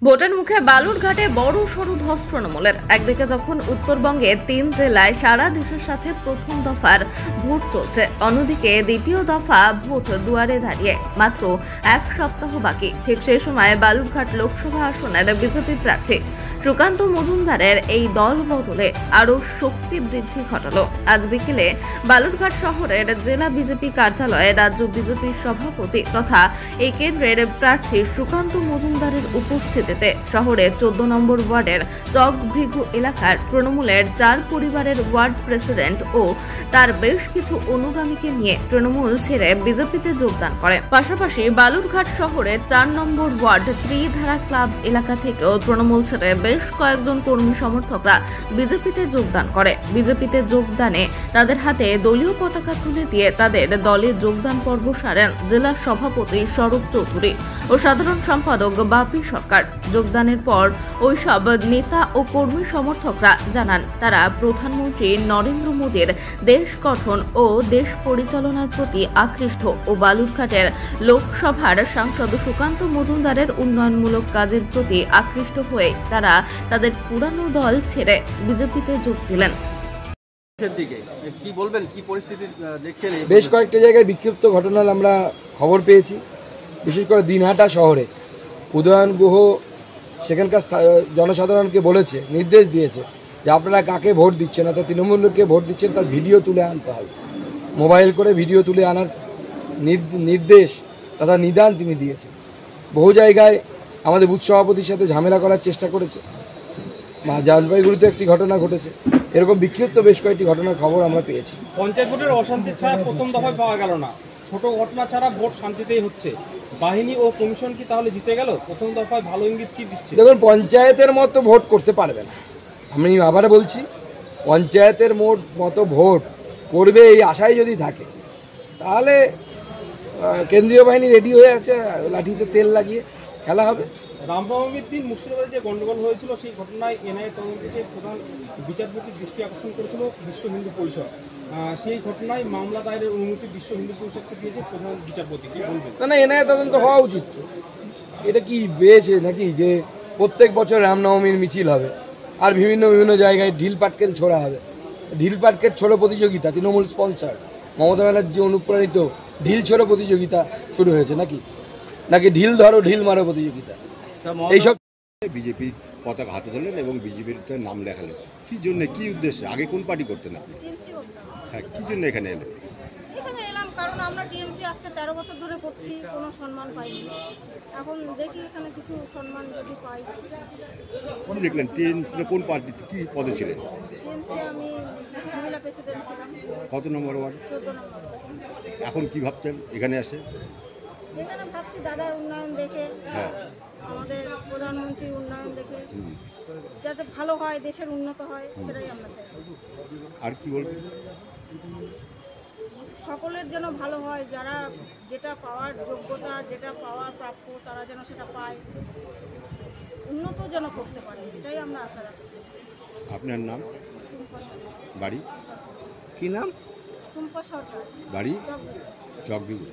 ভোটের মুখে বালুরঘাটে বড় সড় ধস তৃণমূলের। একদিকে যখন উত্তরবঙ্গে 3 জেলায় সারা দেশের সাথে প্রথম দফার ভোট চলছে, অন্যদিকে দ্বিতীয় দফা ভোট দুয়ারে দাঁড়িয়ে মাত্র এক সপ্তাহ বাকি। ঠিক সেই সময় বালুরঘাট লোকসভা আসনের বিজেপি প্রার্থী সুকান্ত মজুমদারের এই দল বদলে আরও শক্তি বৃদ্ধি ঘটালো। আজ বিকেলে বালুরঘাট শহরের জেলা বিজেপি কার্যালয়ে রাজ্য বিজেপির সভাপতি তথা এই কেন্দ্রের প্রার্থী সুকান্ত মজুমদারের উপস্থিতিতে শহরে 14 নম্বর ওয়ার্ডের চকভৃগু এলাকার তৃণমূলের 4 পরিবারের ওয়ার্ড প্রেসিডেন্ট ও তার বেশ কিছু অনুগামীকে নিয়ে তৃণমূল ছেড়ে বিজেপিতে যোগদান করে। পাশাপাশি বালুরঘাট শহরে 4 নম্বর ওয়ার্ড ত্রিধারা ক্লাব এলাকা থেকেও তৃণমূল ছেড়ে বেশ কয়েকজন কর্মী সমর্থকরা বিজেপিতে যোগদান করে। বিজেপিতে যোগদানে তাদের হাতে দলীয় পতাকা তুলে দিয়ে তাদের দলে যোগদান পর্ব সারেন জেলা সভাপতি শরৎ চৌধুরী ও সাধারণ সম্পাদক বাপি সরকার। যোগদানের পর ওইসব নেতা ও কর্মী সমর্থকরা জানান তারা প্রধানমন্ত্রী নরেন্দ্র মোদীর দেশ গঠন ও দেশ পরিচালনার প্রতি আকৃষ্ট ও বালুরঘাটের লোকসভার সাংসদ সুকান্ত মজুমদারের উন্নয়নমূলক কাজের প্রতি আকৃষ্ট হয়ে তারা তাদের পুরানো দল ছেড়ে বিজেপিতে যোগ দিলেন। বেশ কয়েকটা জায়গায় বিক্ষিপ্ত ঘটনার আমরা খবর পেয়েছি, বিশেষ করে দিনহাটা শহরে উদয়ন গুহ সেখানকার জনসাধারণকে বলেছে, নির্দেশ দিয়েছে যে আপনারা কাকে ভোট দিচ্ছেন, অর্থাৎ তৃণমূলকে ভোট দিচ্ছেন তার ভিডিও তুলে আনতে হবে। মোবাইল করে ভিডিও তুলে আনার নির্দেশ তথা নিদান তিনি দিয়েছেন। বহু জায়গায় আমাদের বুথ সভাপতির সাথে ঝামেলা করার চেষ্টা করেছে। জলপাইগুড়িতে একটি ঘটনা ঘটেছে। এরকম বিক্ষিপ্ত বেশ কয়েকটি ঘটনার খবর আমরা পেয়েছি। পঞ্চায়েত ভোটের অশান্তি ছাড়া প্রথম দফায় পাওয়া গেল না, ছোট ঘটনা ছাড়া ভোট শান্তিতেই হচ্ছে। বাহিনী ও কমিশন কি তাহলে জিতে গেল? প্রথম দফায় ভালো ইঙ্গিত কি দিচ্ছে? দেখুন, পঞ্চায়েতের মতো ভোট করতে পারবে না। আমি আবার বলছি, পঞ্চায়েতের মতো ভোট করবে এই আশায় যদি থাকে তাহলে কেন্দ্রীয় বাহিনী রেডি হয়ে আছে, লাঠিতে তেল লাগিয়ে খেলা হবে। রামনবমীর দিন মুর্শিদাবাদে যে গন্ডগোল হয়েছিল সেই ঘটনায় এনআইএ তদন্তে প্রধান বিচারপতির দৃষ্টি আকর্ষণ করেছিল বিশ্ব হিন্দু পরিষদ। সেই ঘটনায় মামলা দায়েরের অনুমতি বিশ্ব হিন্দু পরিষদকে দিয়েছে প্রধান বিচারপতি। কি বলবেন? না, এনআইএ তদন্ত হওয়া উচিত। এটা কি বেয়েছে নাকি যে প্রত্যেক বছর রামনবমীর মিছিল হবে আর বিভিন্ন জায়গায় ঢিল পাটকেল ছোড়া হবে? ঢিল পাটকেল ছোড়ো প্রতিযোগিতা তৃণমূল স্পন্সার মমতা ব্যানার্জি অনুপ্রাণিত ঢিল ছোড়ো প্রতিযোগিতা শুরু হয়েছে নাকি ঢিল ধরো ঢিল মারো প্রতিযোগিতা? এইসব বিজেপির পতাকা হাতে ধরলেন এবং বিজেপির নাম লেখালেন, কি জন্য, কি উদ্দেশ্যে? আগে কোন পার্টি করতেন আপনি? হ্যাঁ, কি জন্য এখানে এলেন? এখানে এলাম কারণ আমরা টিএমসি আজকে 13 বছর ধরে করছি, কোনো সম্মান পাইনি। এখন দেখি এখানে কিছু সম্মান যদি পাই। কোন দেখলেন? টিএমসি কোন পার্টি, কি পদে ছিলেন? টিএমসি আমি মহিলা প্রেসিডেন্ট ছিলাম। কত নম্বর ওয়ার্ড? 14 নম্বর। এখন কি ভাবছেন এখানে আসে? এখানে ভাবছি দাদার উন্নয়ন দেখে, হ্যাঁ, আমাদের প্রধানমন্ত্রীর উন্নয়ন দেখে যাতে ভালো হয়, দেশের উন্নত হয়, সেটাই আমরা চাই। আর কি বলবেন? সকলের যেন ভালো হয়, যারা যেটা পাওয়ার যোগ্যতা, যেটা পাওয়ার প্রাপ্য তারা যেন সেটা পায়, উন্নত যেন করতে পারে, এটাই আমরা আশা রাখছি। আপনার নাম? টুম্পা সরকার। বাড়ি? কি নাম? টুম্পা সরকার। বাড়ি? চকভৃগু। চকভৃগু।